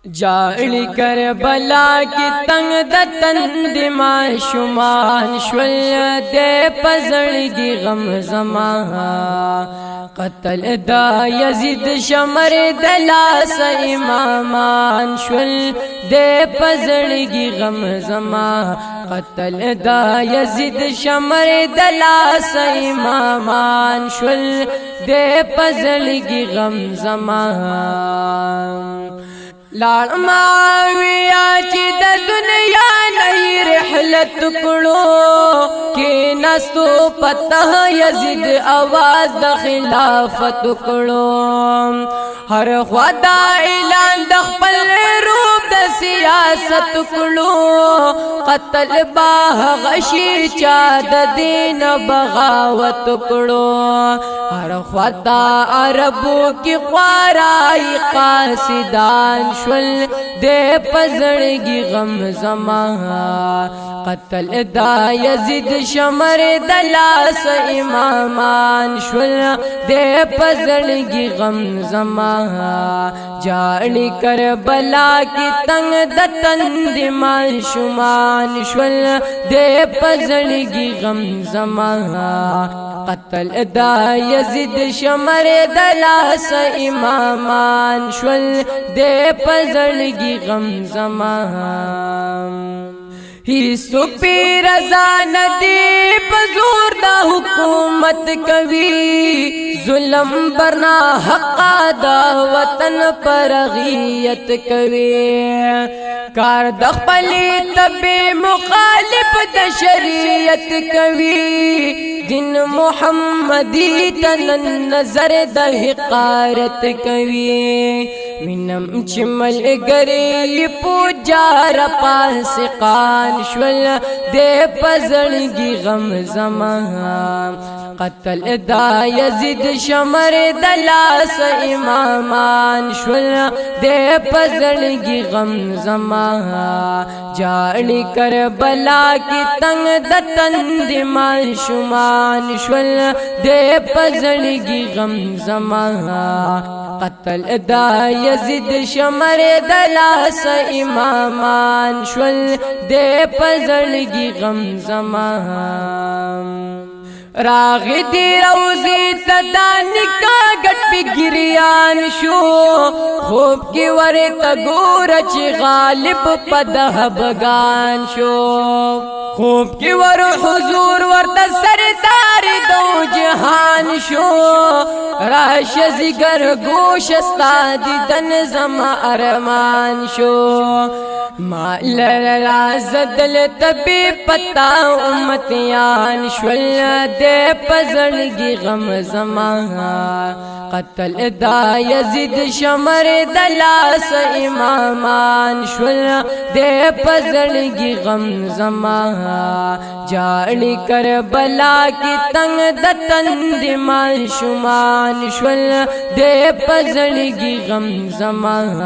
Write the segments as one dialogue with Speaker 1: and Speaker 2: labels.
Speaker 1: جاڑی کربلا کی تنگ دتن دماء شمان شول دے پزڑگی غم زمان قتل دا یزید شمر دلاس امامان شول دے پزڑگی غم زمان قتل دا یزید شمر دلاس امامان شول دے پزڑگی غم زمان لال معاویہ چی دا دنیا نئی رحلت کڑو کی نستو پتہ یزید آواز دا خلافت کڑو ہر خدا اعلان دا خپل روپ دا سیاست کڑو قتل باہ غشی چاد دین بغاوت کڑو ہر خدا عربو کی خوارائی قاسدان شول دے پزڑگی غم زمان قتل دا یزید شمر دلاس امامان شول دے پزڑگی غم زمان جاڑی کربلا کی تنگ دتن دماء شمان شول دے پزڑگی غم زمان قتل دا یزید شمر دلاس امامان شول دے پزڑگی غم زمان ہی سپی رضا ندی پزور دا حکومت کوي ظلم برنا حق دا وطن پر غیت کوي کار د خپلی تبی مخالف د شریعت کوي دین محمدی تن نظر د حقارت کوي وینم چمل گری پوجار پاسقان شول دے پزڑگی غم زمان قتل دا یزید شمر دلاس امامان شول دے پزڑگی غم زمان جاڑی کربلا کی تنگ دتن دماء شمان شول دے پزڑگی غم زمان قتل دا یزید شمر دلاس امامان شول دے پزڑگی غم زمان راغی دی روزی تدانکا گٹ پی گریان شو خوب کی ورطا گورچ غالب پدہ بگان شو خوب کی ور حضور ورطا سردار دو جہان شو راش زگر گوش استادی دن زما ارمان شو مال رازدل تبی پتا امتیان شول دے پزڑگی غم زمان قتل دا یزید شمر دلاس امامان شول دے پزڑگی غم زمان جاڑی کربلا کی تنگ دتن دماء شمان شول دے پزڑگی غم زمان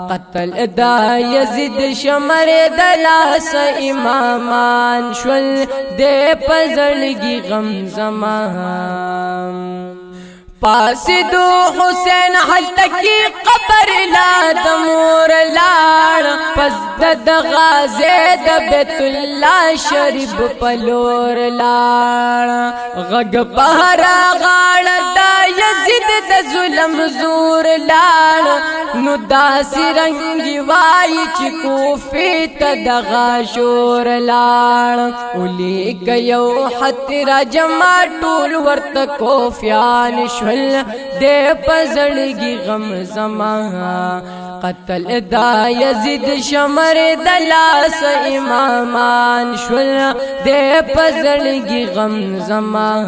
Speaker 1: قتل دا یزید شمر دلاس امامان شول دے پزڑگی غم زمان پاس دو حسین حل تکی قبر لا دمور لار پس دد غازی د بیت اللہ شریف پلور لار غگ پہرا غاڑ دا یزید د ظلم زور لار نو داسی رنگی وائی چی کوفی تا دغا شور لار اولی کیو حت را جمع ٹول ورت کوفیان شول دے پزڑگی غم زمان قتل دا یزید شمر دلاس امامان شول دے پزڑگی غم زمان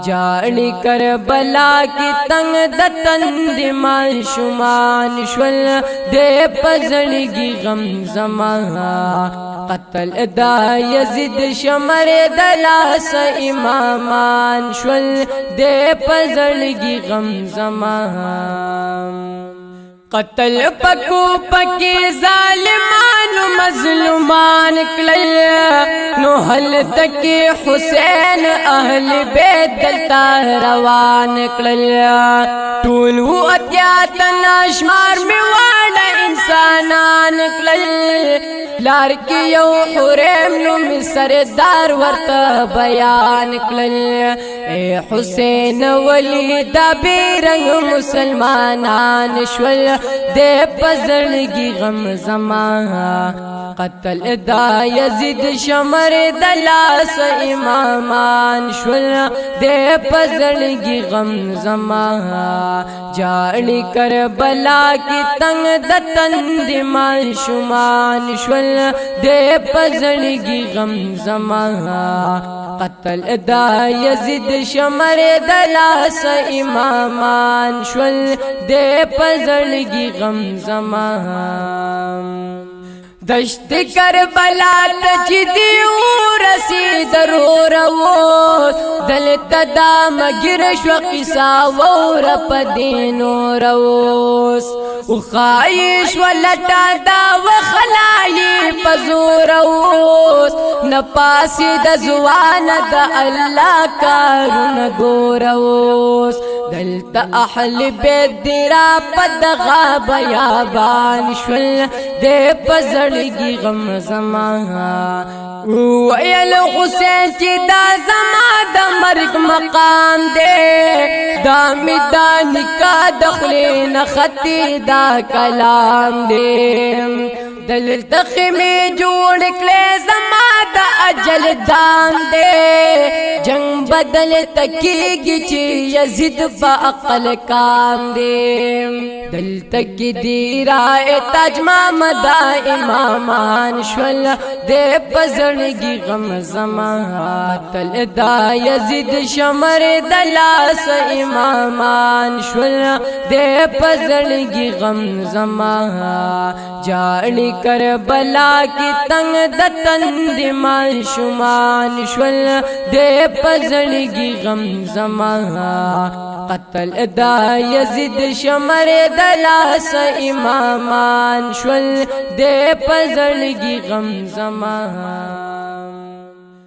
Speaker 1: جاڑی کربلا کی تنگ دتن دماء شمان شول دے پزڑگی غم زمان قتل دا یزید شمر دلاس امامان شول دے پزڑگی غم زمان قتل پکو پکی ظالمان مظلومان کلل نو حل تکی حسین اہل بیت دلتا روان کلل طولو اتیاتن اشمار میں وانا کړل لار کې یو حرم نوم سردار ورته بیان کړل اے حسین ولی دا بیرنگ مسلمانان شول دے پزړګي غم زمان قتل دا یزید شمر دلاس امامان شول دے پزړګي غم زمان جاړي کربلا کی تنگ دتند معشومان شول دے پزړګي غم زمان قتل دا یزید شمر دلاس امامان شول دے پزړګي غم زمان دشت کربلا تجدی ورسی ضرور ووت دلتا دا مگر شو قصا ور پدینو روس او خایش ولتا دا وخلای پزور ووس نپاسی د زوان د الله کارون ګوروس دلتا اهل بیت درا پدغا بیابان شول دے پزړګي غم زمان ویل حسین چې دا زما د مرګ مقام دے دا میدان کا دخلې نختی دا کلام دے دل تخمی جوړ کړې زما د اجل دام دے جنگ بدل تکیږي چې یزید په عقل کام دے دل تک دی رائے تاج محمد امامان شول دے پزړګي غم زمان تل دا یزید شمر دلاس امامان شول دے پزړګي غم زمان جاړي کربلا کی تنگ دتند معشومان شول دے پزړګي غم زمان قتل دا یزید شمر دلاس امامان شول دے پزړګي غم زمان